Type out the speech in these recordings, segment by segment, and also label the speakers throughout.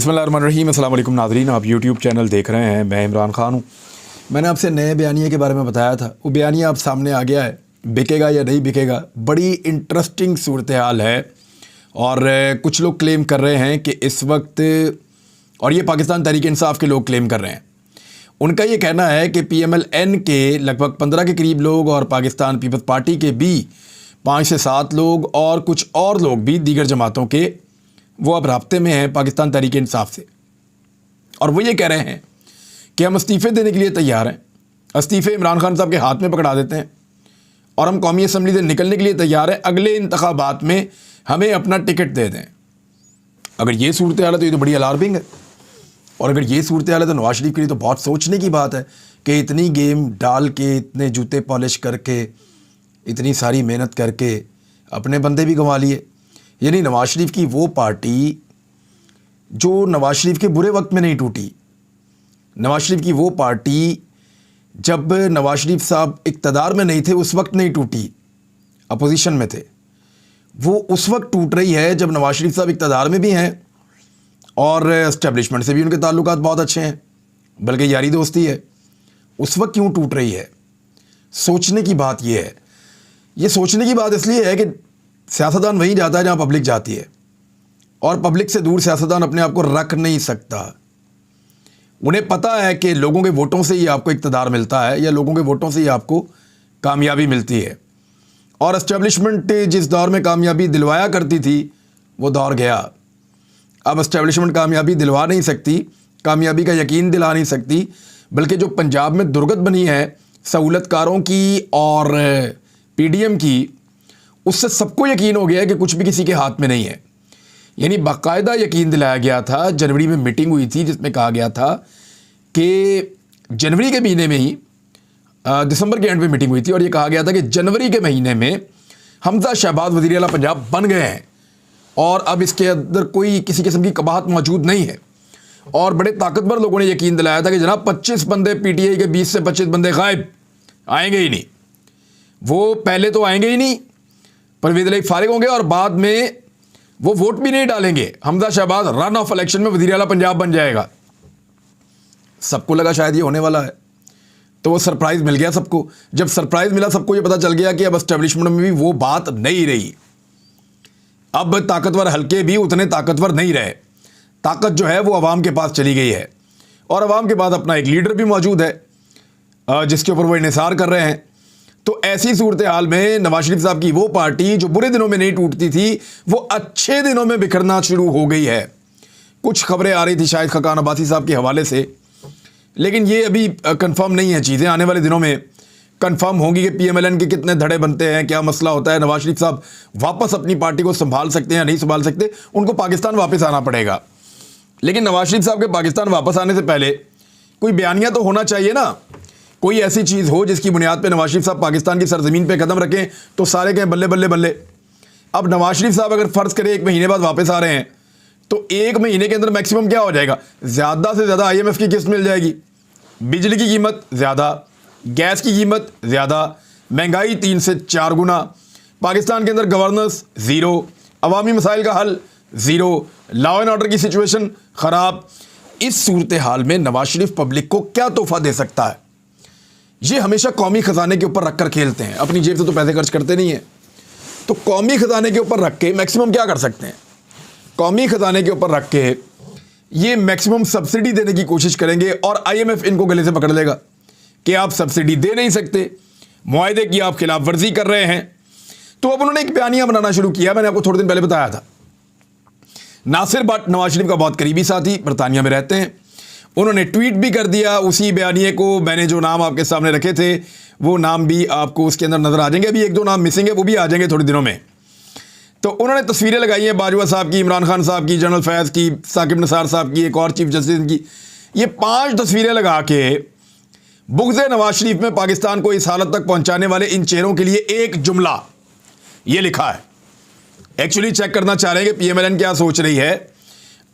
Speaker 1: बिस्मिल्लाहिर्रहमानिर्रहीम। अस्सलाम वालेकुम नाज़रीन, आप यूट्यूब चैनल देख रहे हैं। मैं इमरान खान हूँ। मैंने आपसे नए बयानिए के बारे में बताया था, वो बयानिया अब सामने आ गया है। बिकेगा या नहीं बिकेगा, बड़ी इंटरेस्टिंग सूरत हाल है। और कुछ लोग क्लेम कर रहे हैं कि इस वक्त, और ये पाकिस्तान तहरीक इंसाफ के लोग क्लेम कर रहे हैं, उनका ये कहना है कि PMLN के लगभग 15 के करीब लोग और पाकिस्तान पीपल्स पार्टी के भी 5 से 7 लोग और कुछ और लोग भी दीगर जमातों के, वो अब राब्ते में हैं पाकिस्तान तहरीक इंसाफ से। और वो ये कह रहे हैं कि हम इस्तीफ़े देने के लिए तैयार हैं, इस्तीफ़े इमरान खान साहब के हाथ में पकड़ा देते हैं और हम कौमी असम्बली से निकलने के लिए तैयार हैं, अगले इंतखाबात में हमें अपना टिकट दे दें। अगर ये सूरत हाल है तो ये तो बड़ी अलार्मिंग है। और अगर ये सूरत हाल है तो नवाज शरीफ के लिए तो बहुत सोचने की बात है कि इतनी गेम डाल के, इतने जूते पॉलिश करके, इतनी सारी मेहनत करके अपने बंदे भी गंवा लिए। यानी नवाज शरीफ की वो पार्टी जो नवाज शरीफ के बुरे वक्त में नहीं टूटी, नवाज शरीफ की वो पार्टी जब नवाज शरीफ साहब इक़्तिदार में नहीं थे उस वक्त नहीं टूटी, अपोजिशन में थे, वो उस वक्त टूट रही है जब नवाज शरीफ साहब इक़्तिदार में भी हैं और एस्टेब्लिशमेंट से भी उनके ताल्लुकात बहुत अच्छे हैं, बल्कि यारी दोस्ती है। उस वक्त क्यों टूट रही है? सोचने की बात यह है। ये सोचने की बात इसलिए है कि सियासतदान वहीं जाता है जहाँ पब्लिक जाती है, और पब्लिक से दूर सियासतदान अपने आप को रख नहीं सकता। उन्हें पता है कि लोगों के वोटों से ही आपको इक़्तिदार मिलता है या लोगों के वोटों से ही आपको कामयाबी मिलती है। और एस्टेब्लिशमेंट जिस दौर में कामयाबी दिलवाया करती थी वो दौर गया। अब एस्टेब्लिशमेंट कामयाबी दिलवा नहीं सकती, कामयाबी का यकीन दिला नहीं सकती, बल्कि जो पंजाब में दुर्गत बनी है सहूलतकारों की और PDM की, उससे सबको यकीन हो गया है कि कुछ भी किसी के हाथ में नहीं है। यानी बाकायदा यकीन दिलाया गया था। जनवरी में मीटिंग हुई थी जिसमें कहा गया था कि जनवरी के महीने में ही, दिसंबर के एंड में मीटिंग हुई थी और ये कहा गया था कि जनवरी के महीने में हमजा शहबाज वज़ीर आला पंजाब बन गए हैं और अब इसके अंदर कोई किसी किस्म की कबाहत मौजूद नहीं है। और बड़े ताकतवर लोगों ने यकीन दिलाया था कि जनाब 25 बंदे, PTI के 20 से 25 बंदे गायब, आएंगे ही नहीं। वो पहले तो आएंगे ही नहीं, परवेज़ इलाही फारिग होंगे और बाद में वो वोट भी नहीं डालेंगे। Hamza Shahbaz runoff election में वज़ीर आला पंजाब बन जाएगा। सबको लगा शायद ये होने वाला है, तो वो सरप्राइज़ मिल गया सबको। जब सरप्राइज़ मिला सबको ये पता चल गया कि अब एस्टेब्लिशमेंट में भी वो बात नहीं रही। अब ताकतवर हल्के भी उतने ताकतवर नहीं रहे। ताकत जो है वो अवाम के पास चली गई है और अवाम के पास अपना एक लीडर भी मौजूद है जिसके ऊपर वो इन्हिसार कर रहे हैं। तो ऐसी सूरत हाल में नवाज शरीफ साहब की वो पार्टी जो बुरे दिनों में नहीं टूटती थी, वो अच्छे दिनों में बिखरना शुरू हो गई है। कुछ खबरें आ रही थी शायद खकान अब्बासी साहब के हवाले से, लेकिन ये अभी कंफर्म नहीं है। चीज़ें आने वाले दिनों में कंफर्म होंगी कि PMLN के कितने धड़े बनते हैं, क्या मसला होता है, नवाज शरीफ साहब वापस अपनी पार्टी को संभाल सकते हैं या नहीं संभाल सकते। उनको पाकिस्तान वापस आना पड़ेगा, लेकिन नवाज शरीफ साहब के पाकिस्तान वापस आने से पहले कोई बयानिया तो होना चाहिए ना। कोई ऐसी चीज़ हो जिसकी बुनियाद पे नवाज शरीफ साहब पाकिस्तान की सरजमीन पे कदम रखें तो सारे कहें बल्ले बल्ले बल्ले। अब नवाज शरीफ साहब अगर फ़र्ज़ करें 1 महीने बाद वापस आ रहे हैं तो 1 महीने के अंदर मैक्सिमम क्या हो जाएगा? ज़्यादा से ज़्यादा IMF की किस्त मिल जाएगी, बिजली की कीमत ज़्यादा, गैस की कीमत ज़्यादा, महंगाई 3 से 4 गुना, पाकिस्तान के अंदर गवर्नेंस ज़ीरो, अवामी मसाइल का हल ज़ीरो, लॉ एंड ऑर्डर की सिचुएशन ख़राब। इस सूरत हाल में नवाज शरीफ पब्लिक को क्या तोहफा दे सकता है? ये हमेशा कौमी ख़जाने के ऊपर रख कर खेलते हैं, अपनी जेब से तो पैसे खर्च करते नहीं हैं। तो कौमी ख़जाने के ऊपर रख के मैक्सिमम क्या कर सकते हैं? कौमी ख़जाने के ऊपर रख के ये मैक्सिमम सब्सिडी देने की कोशिश करेंगे और IMF इनको गले से पकड़ लेगा कि आप सब्सिडी दे नहीं सकते, मुआहदे की आप खिलाफ वर्जी कर रहे हैं। तो अब उन्होंने एक बयानिया बनाना शुरू किया। मैंने आपको थोड़े दिन पहले बताया था, नासिर भट्ट नवाज शरीफ का बहुत करीबी साथी, बरतानिया में रहते हैं, उन्होंने ट्वीट भी कर दिया उसी बयानिए को। मैंने जो नाम आपके सामने रखे थे वो नाम भी आपको उसके अंदर नज़र आ जाएंगे। अभी 1-2 नाम मिसिंग है, वो भी आ जाएंगे थोड़े दिनों में। तो उन्होंने तस्वीरें लगाई हैं बाजवा साहब की, इमरान खान साहब की, जनरल फैज़ की, साकिब निसार साहब की, एक और चीफ जस्टिस की। ये 5 तस्वीरें लगा के बुग़्ज़ नवाज शरीफ में पाकिस्तान को इस हालत तक पहुँचाने वाले इन चेहरों के लिए एक जुमला ये लिखा है। एक्चुअली चेक करना चाह रहे हैं कि PMLN क्या सोच रही है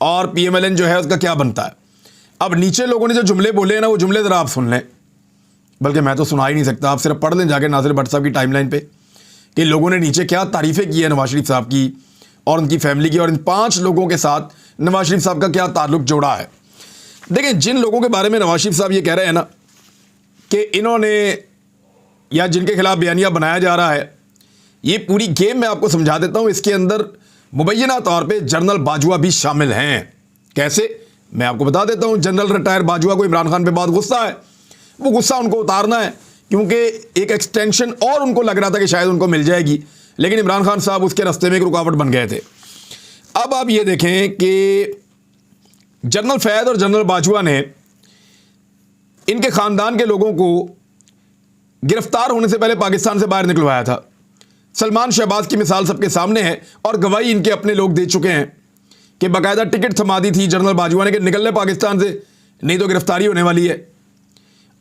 Speaker 1: और PMLN जो है उसका क्या बनता है। अब नीचे लोगों ने जो जुमले बोले हैं ना, वो जुमले ज़रा आप सुन लें, बल्कि मैं तो सुना ही नहीं सकता, आप सिर्फ पढ़ लें जाके नासिर भट्ट साहब की टाइमलाइन पे कि लोगों ने नीचे क्या तारीफ़ें की है नवाज शरीफ साहब की और उनकी फैमिली की और इन 5 लोगों के साथ नवाज शरीफ साहब का क्या ताल्लुक जोड़ा है। देखें, जिन लोगों के बारे में नवाज शरीफ साहब ये कह रहे हैं ना कि इन्होंने या जिनके खिलाफ बयानिया बनाया जा रहा है, ये पूरी गेम मैं आपको समझा देता हूं। इसके अंदर मुबैना तौर पे जनरल बाजवा भी शामिल हैं। कैसे, मैं आपको बता देता हूं। जनरल रिटायर बाजवा को इमरान खान पे बहुत गुस्सा है, वो गुस्सा उनको उतारना है, क्योंकि एक एक्सटेंशन और उनको लग रहा था कि शायद उनको मिल जाएगी, लेकिन इमरान खान साहब उसके रास्ते में एक रुकावट बन गए थे। अब आप ये देखें कि जनरल फैद और जनरल बाजवा ने इनके खानदान के लोगों को गिरफ्तार होने से पहले पाकिस्तान से बाहर निकलवाया था। सलमान शहबाज की मिसाल सबके सामने है और गवाही इनके अपने लोग दे चुके हैं कि बाकायदा टिकट थमा दी थी जनरल बाजवा ने कि निकल ले पाकिस्तान से, नहीं तो गिरफ्तारी होने वाली है।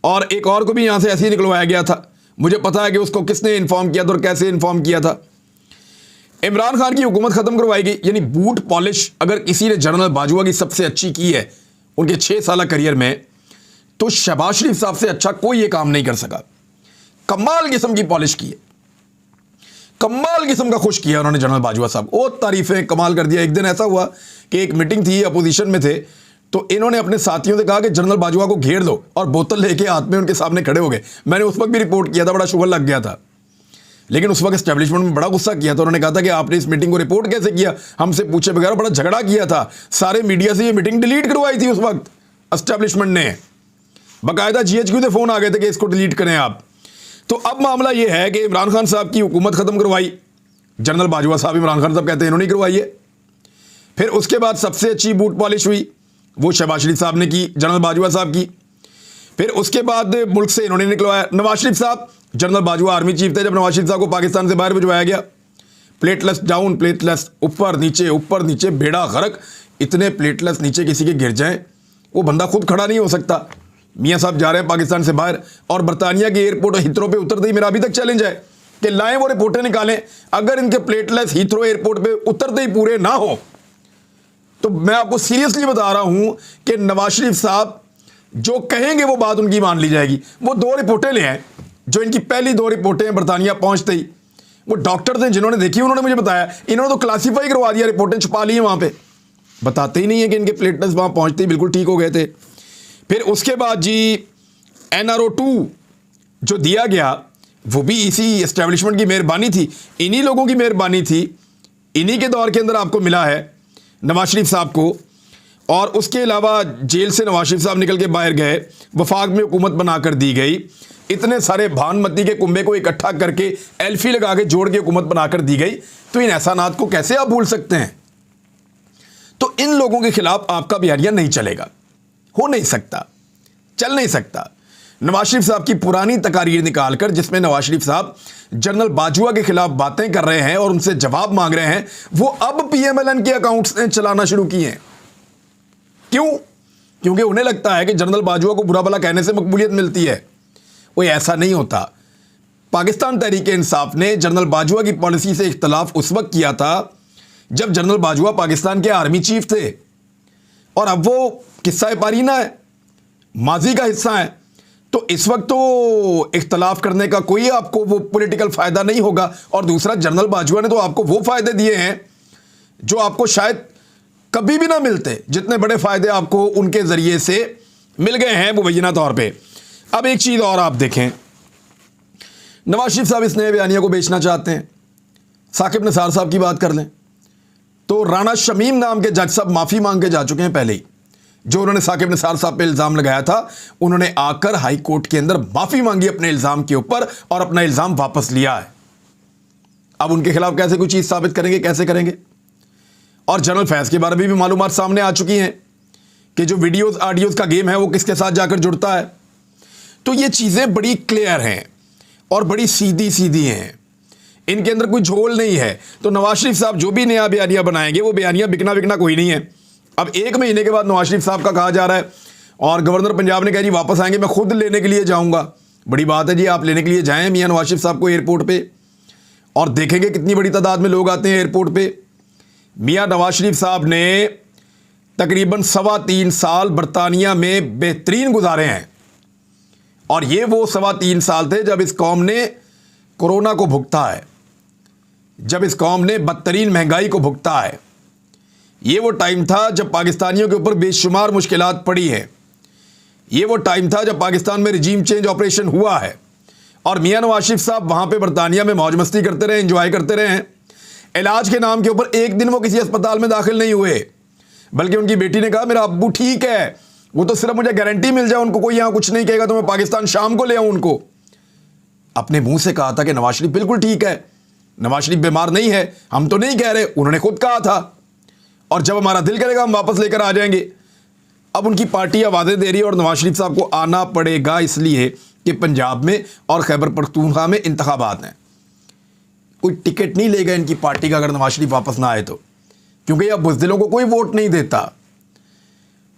Speaker 1: और एक और को भी यहां से ऐसे ही निकलवाया गया था। मुझे पता है कि उसको किसने इन्फॉर्म किया था और कैसे इन्फॉर्म किया था। इमरान खान की हुकूमत खत्म करवाई गई, यानी बूट पॉलिश अगर किसी ने जनरल बाजवा की सबसे अच्छी की है उनके 6 साल करियर में, तो शहबाज शरीफ साहब से अच्छा कोई ये काम नहीं कर सका। कमाल किस्म की पॉलिश की है, कमाल किस्म का खुश किया उन्होंने जनरल बाजवा साहब। वो तारीफें कमाल कर दिया। एक दिन ऐसा हुआ कि एक मीटिंग थी, अपोजिशन में थे, तो इन्होंने अपने साथियों से कहा कि जनरल बाजवा को घेर दो, और बोतल लेके हाथ में उनके सामने खड़े हो गए। मैंने उस वक्त भी रिपोर्ट किया था, बड़ा शुगर लग गया था, लेकिन उस वक्त एस्टेब्लिशमेंट में बड़ा गुस्सा किया था। उन्होंने कहा था कि आपने इस मीटिंग को रिपोर्ट कैसे किया, हमसे पूछे बगैर बड़ा झगड़ा किया था, सारे मीडिया से ये मीटिंग डिलीट करवाई थी उस वक्त एस्टेब्लिशमेंट ने। बाकायदा GHQ से फोन आ गए थे कि इसको डिलीट करें आप। तो अब मामला ये है कि इमरान खान साहब की हुकूमत खत्म करवाई जनरल बाजवा साहब, इमरान खान साहब कहते हैं इन्होंने करवाई है। फिर उसके बाद सबसे अच्छी बूट पॉलिश हुई वो शहबाज शरीफ साहब ने की, जनरल बाजवा साहब की। फिर उसके बाद मुल्क से इन्होंने निकलवाया नवाज शरीफ साहब। जनरल बाजवा आर्मी चीफ थे जब नवाज शरीफ साहब को पाकिस्तान से बाहर भिजवाया गया। प्लेटलेस डाउन, प्लेटलेस ऊपर नीचे, बेड़ा गर्क। इतने प्लेटलेस नीचे किसी के गिर जाएं, वो बंदा खुद खड़ा नहीं हो सकता। मियाँ साहब जा रहे हैं पाकिस्तान से बाहर, और बरतानिया के एयरपोर्ट हीथ्रो पे उतरते ही मेरा अभी तक चैलेंज है कि लाएं वो रिपोर्टें निकालें। अगर इनके प्लेटलेस हीथ्रो एयरपोर्ट पे उतरते ही पूरे ना हो, तो मैं आपको सीरियसली बता रहा हूं कि नवाज शरीफ साहब जो कहेंगे वो बात उनकी मान ली जाएगी। वो 2 रिपोर्टें ले आए, जो इनकी पहली 2 रिपोर्टें हैं बरतानिया पहुंचते ही। वो डॉक्टर थे जिन्होंने देखी, उन्होंने मुझे बताया, इन्होंने तो क्लासीफाई करवा दिया, रिपोर्टें छुपा ली हैं वहां पे, बताते ही नहीं है कि इनके प्लेटलेट्स वहां पहुंचते ही बिल्कुल ठीक हो गए थे। फिर उसके बाद जी NRO2 जो दिया गया, वो भी इसी एस्टेब्लिशमेंट की मेहरबानी थी, इन्हीं लोगों की मेहरबानी थी, इन्हीं के दौर के अंदर आपको मिला है नवाज शरीफ साहब को। और उसके अलावा जेल से नवाज शरीफ साहब निकल के बाहर गए, वफाक में हुकूमत बनाकर दी गई। इतने सारे भानमती के कुंबे को इकट्ठा करके एल्फी लगा के जोड़ के हुकूमत बनाकर दी गई। तो इन एहसानात को कैसे आप भूल सकते हैं? तो इन लोगों के खिलाफ आपका बयानिया नहीं चलेगा, हो नहीं सकता, चल नहीं सकता। नवाज शरीफ साहब की पुरानी तकारीर निकालकर, जिसमें नवाज शरीफ साहब जनरल बाजवा के खिलाफ बातें कर रहे हैं और उनसे जवाब मांग रहे हैं, वो अब PMLN के अकाउंट्स ने चलाना शुरू किए हैं। क्यों? क्योंकि उन्हें लगता है कि जनरल बाजवा को बुरा भला कहने से मकबूलियत मिलती है। वो ऐसा नहीं होता। पाकिस्तान तहरीक इंसाफ ने जनरल बाजवा की पॉलिसी से इख्तलाफ उस वक्त किया था जब जनरल बाजवा पाकिस्तान के आर्मी चीफ थे, और अब वो किस्सा पारीना है, माजी का हिस्सा है। तो इस वक्त तो इख्तलाफ करने का कोई आपको वो पॉलिटिकल फ़ायदा नहीं होगा। और दूसरा, जनरल बाजवा ने तो आपको वो फ़ायदे दिए हैं जो आपको शायद कभी भी ना मिलते, जितने बड़े फ़ायदे आपको उनके ज़रिए से मिल गए हैं मुबैना तौर पे। अब एक चीज़ और आप देखें, नवाज शरीफ साहब इस नए बयानिया को बेचना चाहते हैं। साकिब निसार साहब की बात कर लें तो राना शमीम नाम के जज साहब माफ़ी मांग के जा चुके हैं पहले ही। जो उन्होंने साकिब निसार साहब पे इल्ज़ाम लगाया था, उन्होंने आकर हाई कोर्ट के अंदर माफ़ी मांगी अपने इल्ज़ाम के ऊपर और अपना इल्ज़ाम वापस लिया है। अब उनके खिलाफ कैसे कोई चीज़ साबित करेंगे, कैसे करेंगे? और जनरल फैज़ के बारे में भी मालूमात सामने आ चुकी हैं कि जो वीडियोज़ ऑडियोज़ का गेम है वो किसके साथ जाकर जुड़ता है। तो ये चीज़ें बड़ी क्लियर हैं और बड़ी सीधी सीधी हैं, इनके अंदर कोई झोल नहीं है। तो नवाज शरीफ साहब जो भी नया बयानिया बनाएंगे, वो बयानिया बिकना बिकना कोई नहीं है। अब 1 महीने के बाद नवाज शरीफ साहब का कहा जा रहा है, और गवर्नर पंजाब ने कहा जी वापस आएंगे, मैं खुद लेने के लिए जाऊंगा। बड़ी बात है जी, आप लेने के लिए जाएं मियां नवाज शरीफ साहब को एयरपोर्ट पे, और देखेंगे कितनी बड़ी तादाद में लोग आते हैं एयरपोर्ट पे। मियां नवाज शरीफ साहब ने तकरीबन 3.25 साल बरतानिया में बेहतरीन गुजारे हैं, और ये वो 3.25 साल थे जब इस कौम ने कोरोना को भुगता है, जब इस कौम ने बदतरीन महंगाई को भुगता है। ये वो टाइम था जब पाकिस्तानियों के ऊपर बेशुमार मुश्किलात पड़ी हैं। ये वो टाइम था जब पाकिस्तान में रिजीम चेंज ऑपरेशन हुआ है और मियां नवाज शरीफ साहब वहां पे बरतानिया में मौज मस्ती करते रहे, एंजॉय करते रहे हैं। इलाज के नाम के ऊपर एक दिन वो किसी अस्पताल में दाखिल नहीं हुए, बल्कि उनकी बेटी ने कहा मेरा अब्बू ठीक है, वो तो सिर्फ मुझे गारंटी मिल जाए, उनको कोई यहां कुछ नहीं कहेगा तो मैं पाकिस्तान शाम को ले आऊं उनको। अपने मुंह से कहा था कि नवाज शरीफ बिल्कुल ठीक है, नवाज शरीफ बीमार नहीं है, हम तो नहीं कह रहे, उन्होंने खुद कहा था, और जब हमारा दिल करेगा हम वापस लेकर आ जाएंगे। अब उनकी पार्टी वादे दे रही है और नवाज शरीफ साहब को आना पड़ेगा इसलिए कि पंजाब में और खैबर पख्तूनख्वा में इंतखाबात हैं। कोई टिकट नहीं लेगा इनकी पार्टी का अगर नवाज शरीफ वापस ना आए तो, क्योंकि अब बुज़दिलों को कोई वोट नहीं देता।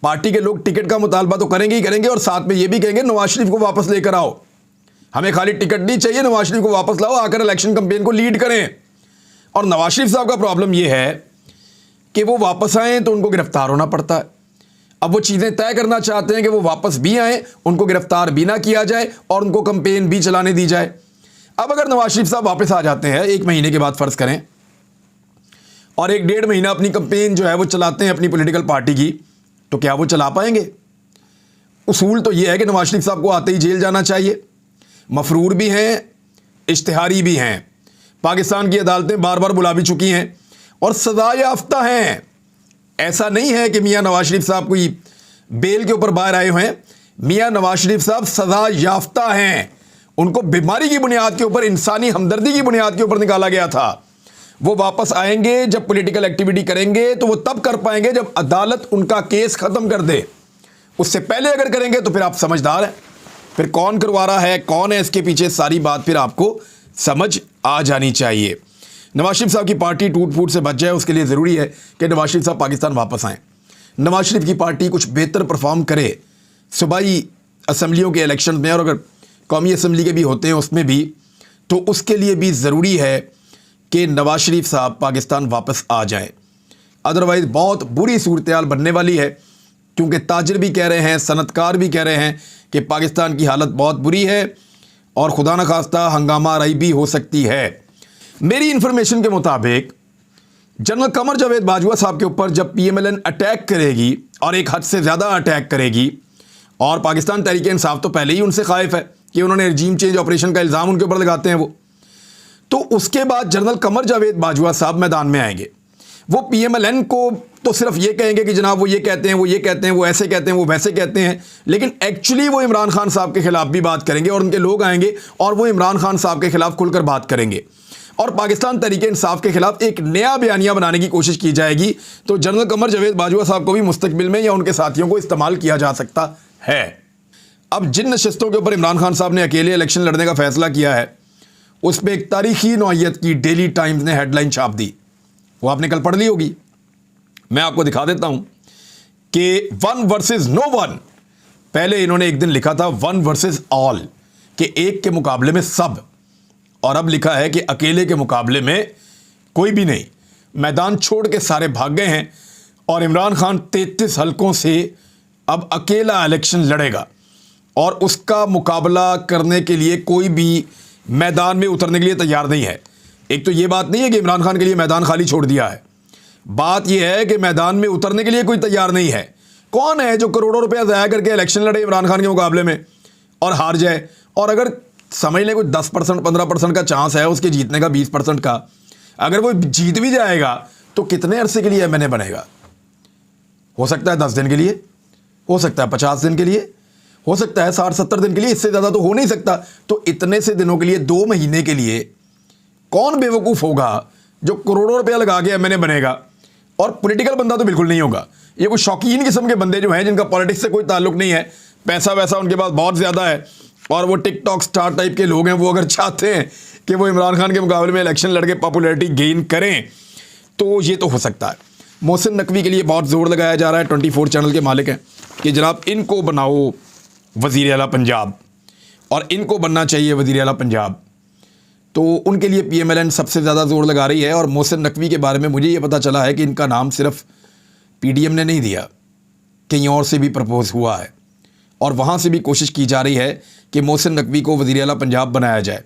Speaker 1: पार्टी के लोग टिकट का मुतालबा तो करेंगे ही करेंगे और साथ में ये भी कहेंगे नवाज शरीफ को वापस लेकर आओ, हमें खाली टिकट नहीं चाहिए, नवाज शरीफ को वापस लाओ, आकर इलेक्शन कैंपेन को लीड करें। और नवाज शरीफ साहब का प्रॉब्लम यह है कि वो वापस आए तो उनको गिरफ्तार होना पड़ता है। अब वो चीज़ें तय करना चाहते हैं कि वो वापस भी आए, उनको गिरफ्तार भी ना किया जाए और उनको कैंपेन भी चलाने दी जाए। अब अगर नवाज शरीफ साहब वापस आ जाते हैं 1 महीने के बाद फ़र्ज़ करें, और 1-1.5 महीना अपनी कैंपेन जो है वो चलाते हैं अपनी पॉलिटिकल पार्टी की, तो क्या वो चला पाएंगे? उसूल तो ये है कि नवाज शरीफ साहब को आते ही जेल जाना चाहिए। मफरूर भी हैं, इश्तिहारी भी हैं, पाकिस्तान की अदालतें बार बार बुला भी चुकी हैं और सज़ा याफ्ता हैं। ऐसा नहीं है कि मियां नवाज शरीफ साहब कोई बेल के ऊपर बाहर आए हुए हैं, मियां नवाज शरीफ साहब सज़ा याफ्ता हैं। उनको बीमारी की बुनियाद के ऊपर, इंसानी हमदर्दी की बुनियाद के ऊपर निकाला गया था। वो वापस आएंगे, जब पॉलिटिकल एक्टिविटी करेंगे तो वो तब कर पाएंगे जब अदालत उनका केस ख़त्म कर दे। उससे पहले अगर करेंगे तो फिर आप समझदार हैं, फिर कौन करवा रहा है, कौन है इसके पीछे, सारी बात फिर आपको समझ आ जानी चाहिए। नवाज शरीफ साहब की पार्टी टूट फूट से बच जाए, उसके लिए ज़रूरी है कि नवाज शरीफ साहब पाकिस्तान वापस आएँ। नवाज शरीफ की पार्टी कुछ बेहतर परफॉर्म करे सूबाई असम्बलियों के इलेक्शन में, और अगर कौमी असम्बली के भी होते हैं उसमें भी, तो उसके लिए भी ज़रूरी है कि नवाज शरीफ साहब पाकिस्तान वापस आ जाएं। अदरवाइज़ बहुत बुरी सूरत हाल बनने वाली है, क्योंकि ताजिर भी कह रहे हैं, सनतकार भी कह रहे हैं कि पाकिस्तान की हालत बहुत बुरी है और खुदा न खास्ता हंगामा आराई भी हो सकती है। मेरी इन्फॉर्मेशन के मुताबिक जनरल कमर जावेद बाजवा साहब के ऊपर जब PMLN अटैक करेगी और एक हद से ज़्यादा अटैक करेगी, और पाकिस्तान तहरीक इंसाफ तो पहले ही उनसे खाइफ है कि उन्होंने रजीम चेंज ऑपरेशन का इल्ज़ाम उनके ऊपर लगाते हैं वो, तो उसके बाद जनरल कमर जावेद बाजवा साहब मैदान में आएंगे। वो PMLN को तो सिर्फ ये कहेंगे कि जनाब वो ये कहते हैं, वो ये कहते हैं, वो ऐसे कहते हैं, वो वैसे कहते हैं, लेकिन एक्चुअली वो इमरान खान साहब के खिलाफ भी बात करेंगे और उनके लोग आएंगे और वो इमरान खान साहब के खिलाफ खुलकर बात करेंगे और पाकिस्तान तहरीक इंसाफ के खिलाफ एक नया बयानिया बनाने की कोशिश की जाएगी। तो जनरल कमर जावेद बाजवा साहब को भी मुस्तकबिल में या उनके साथियों को इस्तेमाल किया जा सकता है। अब जिन नशस्तों के ऊपर इमरान खान साहब ने अकेले इलेक्शन लड़ने का फैसला किया है, उस पर एक तारीखी नौइयत की डेली टाइम्स ने हेडलाइन छाप दी, वो आपने कल पढ़ ली होगी। मैं आपको दिखा देता हूं कि 1 वर्सेस नो वन, पहले इन्होंने एक दिन लिखा था 1 वर्सेस ऑल, कि एक के मुकाबले में सब, और अब लिखा है कि अकेले के मुकाबले में कोई भी नहीं, मैदान छोड़ के सारे भाग गए हैं और इमरान खान 33 हलकों से अब अकेला इलेक्शन लड़ेगा और उसका मुकाबला करने के लिए कोई भी मैदान में उतरने के लिए तैयार नहीं है। एक तो ये बात नहीं है कि इमरान खान के लिए मैदान खाली छोड़ दिया है, बात यह है कि मैदान में उतरने के लिए कोई तैयार नहीं है। कौन है जो करोड़ों रुपया ज़ाया करके इलेक्शन लड़े इमरान खान के मुकाबले में और हार जाए, और अगर समझ लें कोई 10% 15% का चांस है उसके जीतने का, 20% का, अगर वो जीत भी जाएगा तो कितने अरसे के लिए MNA बनेगा? हो सकता है 10 दिन के लिए, हो सकता है 50 दिन के लिए, हो सकता है 60-70 दिन के लिए, इससे ज़्यादा तो हो नहीं सकता। तो इतने से दिनों के लिए, 2 महीने के लिए कौन बेवकूफ़ होगा जो करोड़ों रुपया लगा के MNA बनेगा? और पॉलिटिकल बंदा तो बिल्कुल नहीं होगा, ये कुछ शौकीन किस्म के बंदे जो हैं जिनका पॉलिटिक्स से कोई ताल्लुक नहीं है, पैसा वैसा उनके पास बहुत ज़्यादा है और वो टिकटॉक स्टार टाइप के लोग हैं, वो अगर चाहते हैं कि वो इमरान खान के मुकाबले में इलेक्शन लड़के पॉपुलैरिटी गेन करें तो ये तो हो सकता है। मोहसिन नकवी के लिए बहुत ज़ोर लगाया जा रहा है, 24 चैनल के मालिक हैं, कि जनाब इनको बनाओ वज़ीर आला पंजाब और इनको बनना चाहिए वज़ीर आला पंजाब। तो उनके लिए PMLN सबसे ज़्यादा ज़ोर लगा रही है। और मोहसिन नकवी के बारे में मुझे ये पता चला है कि इनका नाम सिर्फ PDM ने नहीं दिया, कहीं और से भी प्रपोज़ हुआ है और वहाँ से भी कोशिश की जा रही है कि मोहसिन नकवी को वज़ीर आला पंजाब बनाया जाए।